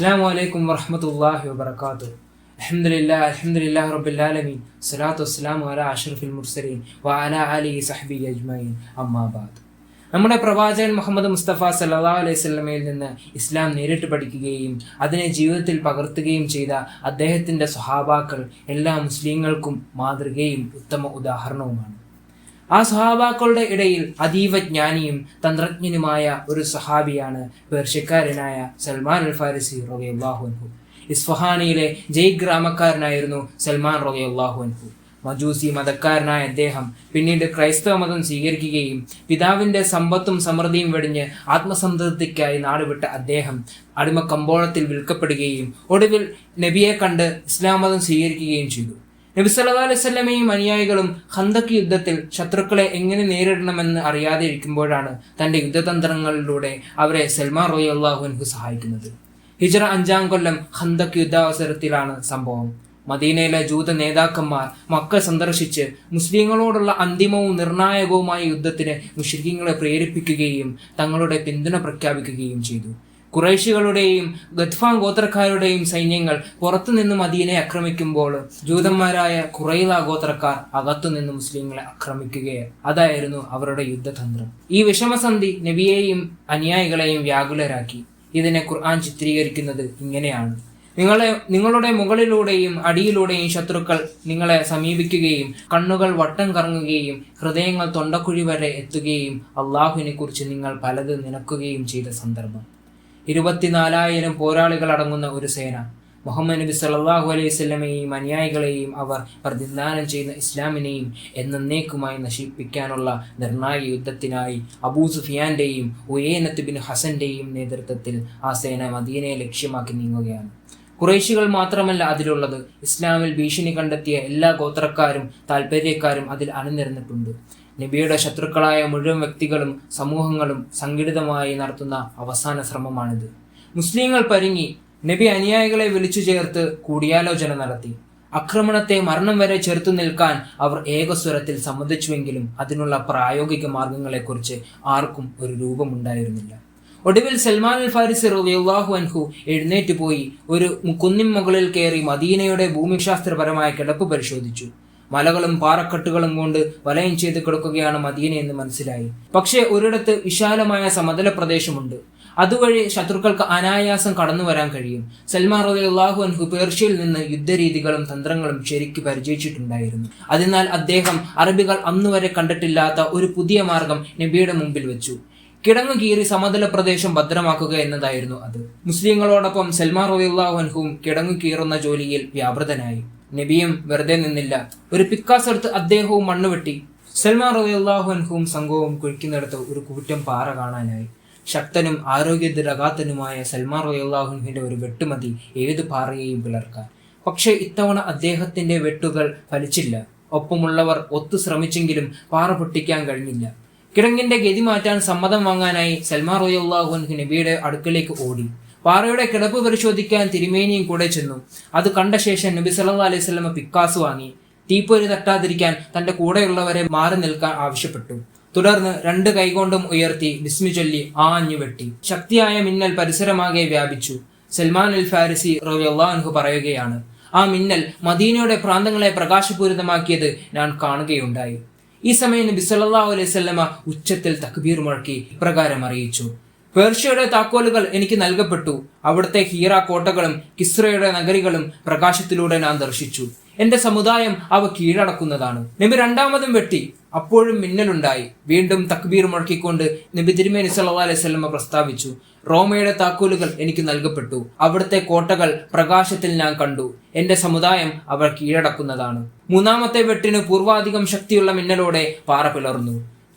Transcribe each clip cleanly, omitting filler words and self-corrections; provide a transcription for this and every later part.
അസ്സലാമു അലൈക്കും വറഹ്മത്തുള്ളാഹി വബറകാതുഹു. അൽഹംദുലില്ലാഹി റബ്ബിൽ ആലമീൻ. സ്വലാത്തു വസ്സലാമു അലാ അഷ്റഫിൽ മുർസലീൻ വഅലാ ആലിഹി സഹ്ബിഹി അജ്മഈൻ. അമ്മാ ബഅദ്. നമ്മുടെ പ്രവാചകൻ മുഹമ്മദ് മുസ്തഫ സല്ലല്ലാഹു അലൈഹി വസല്ലമയിൽ നിന്ന് ഇസ്ലാം നേരിട്ട് പഠിക്കുകയും അതിനെ ജീവിതത്തിൽ പകർത്തുകയും ചെയ്ത അദ്ദേഹത്തിൻ്റെ സ്വഹാബാക്കൾ എല്ലാ മുസ്ലിങ്ങൾക്കും മാതൃകയും ഉത്തമ ഉദാഹരണവുമാണ്. ആ സ്വഹാബാക്കളുടെ ഇടയിൽ അതീവ ജ്ഞാനിയും തന്ത്രജ്ഞനുമായ ഒരു സ്വഹാബിയാണ് പേർഷ്യക്കാരനായ സൽമാൻ അൽ ഫാരിസി റളിയല്ലാഹു അൻഹു. ഇസ്ഫഹാനിയിലെ ജയ് ഗ്രാമക്കാരനായിരുന്നു സൽമാൻ റളിയല്ലാഹു അൻഹു. മജൂസി മതക്കാരനായ അദ്ദേഹം പിന്നീട് ക്രൈസ്തവ മതം സ്വീകരിക്കുകയും പിതാവിൻ്റെ സമ്പത്തും സമൃദ്ധിയും വെടിഞ്ഞ് ആത്മസംതൃപ്തിക്കായി നാടുവിട്ട അദ്ദേഹം അടിമ കമ്പോളത്തിൽ വിൽക്കപ്പെടുകയും ഒടുവിൽ നബിയെ കണ്ട് ഇസ്ലാം മതം സ്വീകരിക്കുകയും ചെയ്തു. നബി സല്ലല്ലാഹു അലൈഹി വസല്ലമയും അനുയായികളും ഖന്തഖ് യുദ്ധത്തിൽ ശത്രുക്കളെ എങ്ങനെ നേരിടണമെന്ന് അറിയാതെ ഇരിക്കുമ്പോഴാണ് തൻ്റെ യുദ്ധതന്ത്രങ്ങളിലൂടെ അവരെ സൽമാൻ റളിയല്ലാഹു അൻഹു സഹായിക്കുന്നത്. ഹിജ്റ 5-ാം കൊല്ലം ഖന്തഖ് യുദ്ധാവസരത്തിലാണ് സംഭവം. മദീനയിലെ ജൂത നേതാക്കന്മാർ മക്ക സന്ദർശിച്ച് മുസ്ലിങ്ങളോടുള്ള അന്തിമവും നിർണായകവുമായ യുദ്ധത്തിന് മുശ്രിക്കീങ്ങളെ പ്രേരിപ്പിക്കുകയും തങ്ങളുടെ പിന്തുണ പ്രഖ്യാപിക്കുകയും ചെയ്തു. ഖുറൈശികളുടെയും ഗത്ഫാൻ ഗോത്രക്കാരുടെയും സൈന്യങ്ങൾ പുറത്തുനിന്ന് മദീനയെ ആക്രമിക്കുമ്പോൾ ജൂതന്മാരായ ഖുറൈള ഗോത്രക്കാർ അകത്തുനിന്ന് മുസ്ലിങ്ങളെ ആക്രമിക്കുകയാണ്. അതായിരുന്നു അവരുടെ യുദ്ധതന്ത്രം. ഈ വിഷമസന്ധി നബിയെയും അനുയായികളെയും വ്യാകുലരാക്കി. ഇതിനെ ഖുർആൻ ചിത്രീകരിക്കുന്നത് ഇങ്ങനെയാണ്: നിങ്ങളുടെ മുകളിലൂടെയും അടിയിലൂടെയും ശത്രുക്കൾ നിങ്ങളെ സമീപിക്കുകയും കണ്ണുകൾ വട്ടം കറങ്ങുകയും ഹൃദയങ്ങൾ തൊണ്ടക്കുഴി വരെ എത്തുകയും അള്ളാഹുവിനെ കുറിച്ച് നിങ്ങൾ പലത് നിനക്കുകയും ചെയ്ത സന്ദർഭം. 24,000 പോരാളികൾ അടങ്ങുന്ന ഒരു സേന. മുഹമ്മദ് നബി സല്ലല്ലാഹു അലൈഹി വസല്ലമയെയും അനുയായികളെയും അവർ പ്രതിദാനം ചെയ്യുന്ന ഇസ്ലാമിനെയും എന്നേക്കുമായി നശിപ്പിക്കാനുള്ള നിർണായക യുദ്ധത്തിനായി അബൂ സുഫിയാന്റെയും ഉയൈനത്ത് ബിൻ ഹസന്റെയും നേതൃത്വത്തിൽ ആ സേന മദീനയെ ലക്ഷ്യമാക്കി നീങ്ങുകയാണ്. ഖുറൈശികൾ മാത്രമല്ല അതിലുള്ളത്. ഇസ്ലാമിൽ ഭീഷണി കണ്ടെത്തിയ എല്ലാ ഗോത്രക്കാരും താൽപര്യക്കാരും അതിൽ അണിനിരന്നിട്ടുണ്ട്. നബിയുടെ ശത്രുക്കളായ മുഴുവൻ വ്യക്തികളും സമൂഹങ്ങളും സംഘടിതമായി നടത്തുന്ന അവസാന ശ്രമമാണിത്. മുസ്ലിങ്ങൾ പരിങ്ങി. നബി അനുയായികളെ വിളിച്ചു ചേർത്ത് കൂടിയാലോചന നടത്തി. ആക്രമണത്തെ മരണം വരെ ചെറുത്തു നിൽക്കാൻ അവർ ഏകസ്വരത്തിൽ സമ്മതിച്ചുവെങ്കിലും അതിനുള്ള പ്രായോഗിക മാർഗങ്ങളെക്കുറിച്ച് ആർക്കും ഒരു രൂപമുണ്ടായിരുന്നില്ല. ഒടുവിൽ സൽമാൻ അൽ ഫാരിസി റളിയല്ലാഹു അൻഹു എഴുന്നേറ്റ് പോയി ഒരു കുന്നിൻ മുകളിൽ കയറി മദീനയുടെ ഭൂമിശാസ്ത്രപരമായ കിടപ്പ് പരിശോധിച്ചു. മലകളും പാറക്കെട്ടുകളും കൊണ്ട് വലയം ചെയ്ത് കിടക്കുകയാണ് മദീന എന്ന് മനസ്സിലായി. പക്ഷേ ഒരിടത്ത് വിശാലമായ സമതല പ്രദേശമുണ്ട്. അതുവഴി ശത്രുക്കൾക്ക് അനായാസം കടന്നു വരാൻ കഴിയും. സൽമാൻ റളിയല്ലാഹു അൻഹു പേർഷ്യയിൽ നിന്ന് യുദ്ധരീതികളും തന്ത്രങ്ങളും ശരിക്ക് പരിചയിച്ചിട്ടുണ്ടായിരുന്നു. അതിനാൽ അദ്ദേഹം അറബികൾ അന്നുവരെ കണ്ടിട്ടില്ലാത്ത ഒരു പുതിയ മാർഗം നബിയുടെ മുമ്പിൽ വെച്ചു. കിടങ്ങു കീറി സമതല പ്രദേശം ഭദ്രമാക്കുക എന്നതായിരുന്നു അത്. മുസ്ലിങ്ങളോടൊപ്പം സൽമാൻ റളിയല്ലാഹു അൻഹുവും കിടങ്ങു കീറുന്ന ജോലിയിൽ വ്യാപൃതനായി. നബിയും വെറുതെ നിന്നില്ല. ഒരു പിക്കാസ് എടുത്ത് അദ്ദേഹവും മണ്ണുവെട്ടി. സൽമാൻ റളിയല്ലാഹു അൻഹുവും സംഘവും കുഴിക്കുന്നിടത്ത് ഒരു കൂറ്റം പാറ കാണാനായി. ശക്തനും ആരോഗ്യദൃഢഗാത്തനുമായ സൽമാൻ റളിയല്ലാഹു അൻഹുവിന്റെ ഒരു വെട്ടുമതി ഏത് പാറയെയും പിളർക്കാൻ. പക്ഷേ ഇത്തവണ അദ്ദേഹത്തിന്റെ വെട്ടുകൾ ഫലിച്ചില്ല. ഒപ്പമുള്ളവർ ഒത്തു ശ്രമിച്ചെങ്കിലും പാറ പൊട്ടിക്കാൻ കഴിഞ്ഞില്ല. കിടങ്ങിന്റെ ഗതി മാറ്റാൻ സമ്മതം വാങ്ങാനായി സൽമാൻ റളിയല്ലാഹു അൻഹു നബിയുടെ അടുക്കലേക്ക് ഓടി. പാറയുടെ കിടപ്പ് പരിശോധിക്കാൻ തിരുമേനിയും കൂടെ ചെന്നു. അത് കണ്ട ശേഷം നബി സല്ലല്ലാഹു അലൈഹി വസല്ലമ പിക്കാസ് വാങ്ങി. തീപ്പൊരി തട്ടാതിരിക്കാൻ തന്റെ കൂടെയുള്ളവരെ മാറി നിൽക്കാൻ ആവശ്യപ്പെട്ടു. തുടർന്ന് 2 കൈകൊണ്ടും ഉയർത്തി ബിസ്മി ചൊല്ലി ആഞ്ഞു വെട്ടി. ശക്തിയായ മിന്നൽ പരിസരമാകെ വ്യാപിച്ചു. സൽമാൻ അൽ ഫാരിസി റളിയല്ലാഹു അൻഹു പറയുകയാണ്: ആ മിന്നൽ മദീനയുടെ പ്രാന്തങ്ങളെ പ്രകാശപൂരിതമാക്കിയത് ഞാൻ കാണുകയുണ്ടായി. ഈ സമയം നബി സല്ലല്ലാഹു അലൈഹി വസല്ലമ ഉച്ചത്തിൽ തക്ബീർ മുഴക്കി ഇപ്രകാരം അറിയിച്ചു: പേർഷ്യയുടെ താക്കോലുകൾ എനിക്ക് നൽകപ്പെട്ടു. അവിടുത്തെ ഹീറ കോട്ടകളും കിസ്രയുടെ നഗരികളും പ്രകാശത്തിലൂടെ ഞാൻ ദർശിച്ചു. എന്റെ സമുദായം അവ കീഴടക്കുന്നതാണ്. നബി 2ാമതും വെട്ടി. അപ്പോഴും മിന്നലുണ്ടായി. വീണ്ടും തക്ബീർ മുഴക്കിക്കൊണ്ട് നബി തിരുമേനി സല്ലല്ലാഹു അലൈഹി വസല്ലമ പ്രസ്താവിച്ചു: റോമയുടെ താക്കോലുകൾ എനിക്ക് നൽകപ്പെട്ടു. അവിടുത്തെ കോട്ടകൾ പ്രകാശത്തിൽ ഞാൻ കണ്ടു. എന്റെ സമുദായം അവർ കീഴടക്കുന്നതാണ്. 3ാമത്തെ വെട്ടിന് പൂർവാധികം ശക്തിയുള്ള മിന്നലോടെ പാറ പിളർന്നു.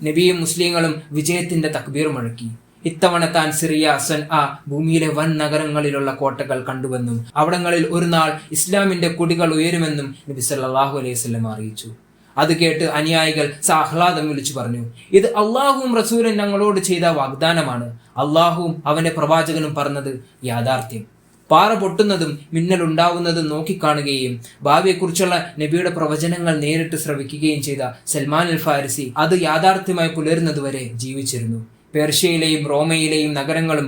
നബിയും മുസ്ലിങ്ങളും വിജയത്തിന്റെ തക്ബീർ മുഴക്കി. ഇത്തവണ താൻ സിറിയ, സൻആ, ഭൂമിയിലെ വൻ നഗരങ്ങളിലുള്ള കോട്ടകൾ കണ്ടുവെന്നും അവിടങ്ങളിൽ ഒരു നാൾ ഇസ്ലാമിന്റെ കൊടികൾ ഉയരുമെന്നും നബി സല്ലല്ലാഹു അലൈഹി വസല്ലം അറിയിച്ചു. അത് കേട്ട് അനുയായികൾ സാഹ്ലാദം വിളിച്ചു പറഞ്ഞു: ഇത് അള്ളാഹുവും റസൂലും ഞങ്ങളോട് ചെയ്ത വാഗ്ദാനമാണ്. അള്ളാഹുവും അവന്റെ പ്രവാചകനും പറഞ്ഞത് യാഥാർത്ഥ്യം. പാറ പൊട്ടുന്നതും മിന്നലുണ്ടാവുന്നതും നോക്കിക്കാണുകയും ഭാവിയെക്കുറിച്ചുള്ള നബിയുടെ പ്രവചനങ്ങൾ നേരിട്ട് ശ്രവിക്കുകയും ചെയ്ത സൽമാൻ അൽ ഫാരിസി അത് യാഥാർത്ഥ്യമായി പുലരുന്നതുവരെ ജീവിച്ചിരുന്നു. പേർഷ്യയിലെയും റോമയിലെയും നഗരങ്ങളും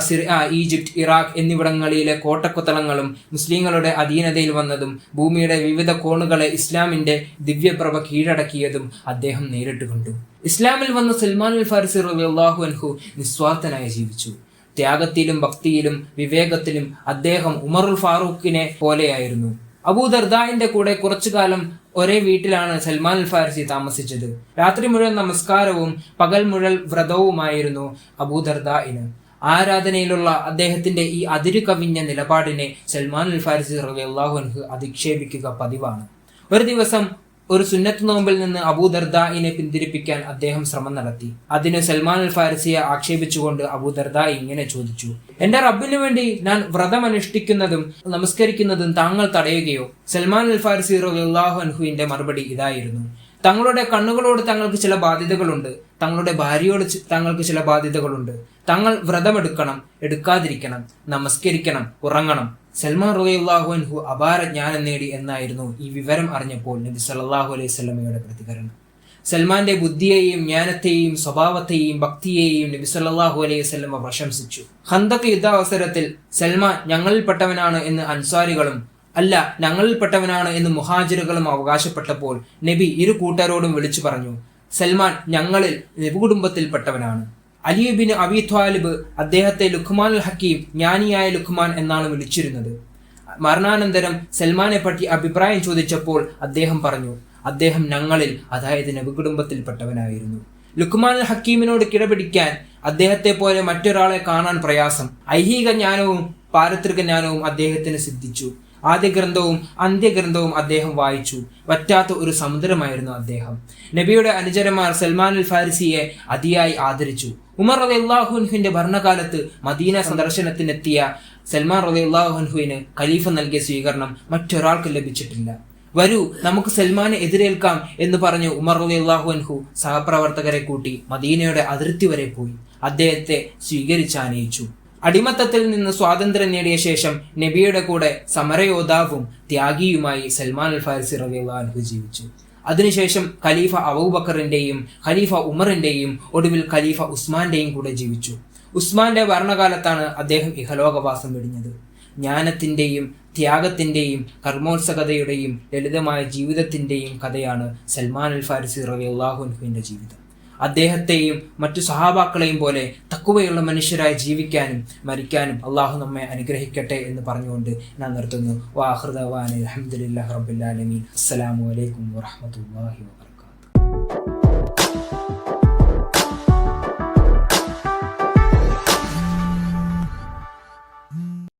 സിറിയ, ഈജിപ്റ്റ്, ഇറാഖ് എന്നിവിടങ്ങളിലെ കോട്ടക്കൊത്തളങ്ങളും മുസ്ലിങ്ങളുടെ അധീനതയിൽ വന്നതും ഭൂമിയുടെ വിവിധ കോണുകളെ ഇസ്ലാമിന്റെ ദിവ്യപ്രഭ കീഴടക്കിയതും അദ്ദേഹം നേരിട്ട് കണ്ടു. ഇസ്ലാമിൽ വന്ന സൽമാൻ അൽ ഫാരിസി റളിയല്ലാഹു അൻഹു നിസ്വാർത്ഥനായി ജീവിച്ചു. ത്യാഗത്തിലും ഭക്തിയിലും വിവേകത്തിലും അദ്ദേഹം ഉമറുൽ ഫാറൂഖിനെ പോലെയായിരുന്നു. അബൂദർദാഇന്റെ കൂടെ കുറച്ചു കാലം ഒരേ വീട്ടിലാണ് സൽമാൻ അൽ ഫാരിസി താമസിച്ചത്. രാത്രി മുഴുവൻ നമസ്കാരവും പകൽ മുഴുവൻ വ്രതവുമായിരുന്നു അബൂദർദാഇന്. ആരാധനയിലുള്ള അദ്ദേഹത്തിന്റെ ഈ അതിരു കവിഞ്ഞ നിലപാടിനെ സൽമാൻ അൽ ഫാരിസി റളിയല്ലാഹു അൻഹു അധിക്ഷേപിക്കുക പതിവാണ്. ഒരു ദിവസം ഒരു സുന്നത്ത് നോമ്പിൽ നിന്ന് അബൂദർദാഇനെ പിന്തിരിപ്പിക്കാൻ അദ്ദേഹം ശ്രമം നടത്തി. അതിന് സൽമാൻ അൽ ഫാരിസിയെ ആക്ഷേപിച്ചുകൊണ്ട് അബൂദർദാഇ ഇങ്ങനെ ചോദിച്ചു: എന്റെ റബ്ബിനു വേണ്ടി ഞാൻ വ്രതമനുഷ്ഠിക്കുന്നതും നമസ്കരിക്കുന്നതും താങ്കൾ തടയുകയോ? സൽമാൻ അൽ ഫാരിസി റളിയല്ലാഹു അൻഹുവിന്റെ മറുപടി ഇതായിരുന്നു: തങ്ങളുടെ കണ്ണുകളോട് തങ്ങൾക്ക് ചില ബാധ്യതകളുണ്ട്, തങ്ങളുടെ ഭാര്യയോട് തങ്ങൾക്ക് ചില ബാധ്യതകളുണ്ട്. തങ്ങൾ വ്രതമെടുക്കണം, എടുക്കാതിരിക്കണം, നമസ്കരിക്കണം, ഉറങ്ങണം. സൽമാൻ റളിയല്ലാഹു അൻഹു അപാര ജ്ഞാനം നേടി എന്നായിരുന്നു ഈ വിവരം അറിഞ്ഞപ്പോൾ നബി സല്ലല്ലാഹു അലൈഹി വസല്ലമയുടെ പ്രതികരണം. സൽമാന്റെ ബുദ്ധിയെയും ജ്ഞാനത്തെയും സ്വഭാവത്തെയും ഭക്തിയെയും നബി സല്ലല്ലാഹു അലൈഹി വസല്ലമ പ്രശംസിച്ചു. ഖന്തഖ് യുദ്ധാവസരത്തിൽ സൽമാൻ ഞങ്ങളിൽപ്പെട്ടവനാണ് എന്ന് അൻസാരികളും അല്ല ഞങ്ങളിൽപ്പെട്ടവനാണ് എന്ന് മുഹാജിറുകളും അവകാശപ്പെട്ടപ്പോൾ നബി ഇരു കൂട്ടരോടും വിളിച്ചു പറഞ്ഞു: സൽമാൻ ഞങ്ങളിൽ നബി കുടുംബത്തിൽപ്പെട്ടവനാണ്. അലി ബിൻ അബി ത്വാലിബ് അദ്ദേഹത്തെ ലുഖ്മാനുൽ ഹക്കീം, ജ്ഞാനിയായ ലുഖ്മാൻ എന്നാണ് വിളിച്ചിരുന്നത്. മരണാനന്തരം സൽമാനെ പറ്റി അഭിപ്രായം ചോദിച്ചപ്പോൾ അദ്ദേഹം പറഞ്ഞു: അദ്ദേഹം ഞങ്ങളിൽ, അതായത് നബി കുടുംബത്തിൽപ്പെട്ടവനായിരുന്നു. ലുഖ്മാനുൽ ഹക്കീമിനോട് കിടപിടിക്കാൻ അദ്ദേഹത്തെ പോലെ മറ്റൊരാളെ കാണാൻ പ്രയാസം. ഐഹിക ജ്ഞാനവും പാരത്രിക ജ്ഞാനവും അദ്ദേഹത്തിന് സിദ്ധിച്ചു. ആദ്യ ഗ്രന്ഥവും അന്ത്യഗ്രന്ഥവും അദ്ദേഹം വായിച്ചു. വറ്റാത്ത ഒരു സമുദ്രമായിരുന്നു അദ്ദേഹം. നബിയുടെ അനുചരന്മാർ സൽമാൻ അൽ ഫാരിസിയെ അതിയായി ആദരിച്ചു. ഉമർ റളിയല്ലാഹു അൻഹുവിന്റെ ഭരണകാലത്ത് മദീന സന്ദർശനത്തിനെത്തിയ സൽമാൻ റളിയല്ലാഹു അൻഹുവിന് ഖലീഫ നൽകിയ സ്വീകരണം മറ്റൊരാൾക്ക് ലഭിച്ചിട്ടില്ല. വരൂ, നമുക്ക് സൽമാനെ എതിരേൽക്കാം എന്ന് പറഞ്ഞ് ഉമർ റളിയല്ലാഹു അൻഹു സഹപ്രവർത്തകരെ കൂട്ടി മദീനയുടെ അതിർത്തി വരെ പോയി അദ്ദേഹത്തെ സ്വീകരിച്ചാനയിച്ചു. അടിമത്തത്തിൽ നിന്ന് സ്വാതന്ത്ര്യം നേടിയ ശേഷം നബിയുടെ കൂടെ സമരയോദ്ധാവും ത്യാഗിയുമായി സൽമാൻ അൽ ഫാരിസി റളിയല്ലാഹു അൻഹു ജീവിച്ചു. അതിനുശേഷം ഖലീഫ അബൂബക്കറിന്റെയും ഖലീഫ ഉമറിന്റെയും ഒടുവിൽ ഖലീഫ ഉസ്മാന്റെയും കൂടെ ജീവിച്ചു. ഉസ്മാന്റെ ഭരണകാലത്താണ് അദ്ദേഹം ഇഹലോകവാസം വെടിഞ്ഞത്. ജ്ഞാനത്തിന്റെയും ത്യാഗത്തിന്റെയും കർമ്മോത്സുകതയുടെയും ലളിതമായ ജീവിതത്തിന്റെയും കഥയാണ് സൽമാൻ അൽ ഫാരിസി റളിയല്ലാഹു അൻഹുവിന്റെ ജീവിതം. അദ്ദേഹത്തെയും മറ്റു സഹാബാക്കളെയും പോലെ തഖ്വയുള്ള മനുഷ്യരായി ജീവിക്കാനും മരിക്കാനും അള്ളാഹു നമ്മെ അനുഗ്രഹിക്കട്ടെ എന്ന് പറഞ്ഞുകൊണ്ട് ഞാൻ നിർത്തുന്നു. വആഖിറു ദഅ്വാനാ അൽഹംദുലില്ലാഹി റബ്ബിൽ ആലമീൻ. അസ്സലാമു അലൈക്കും വറഹ്മത്തുള്ളാഹി വബറകാതുഹു.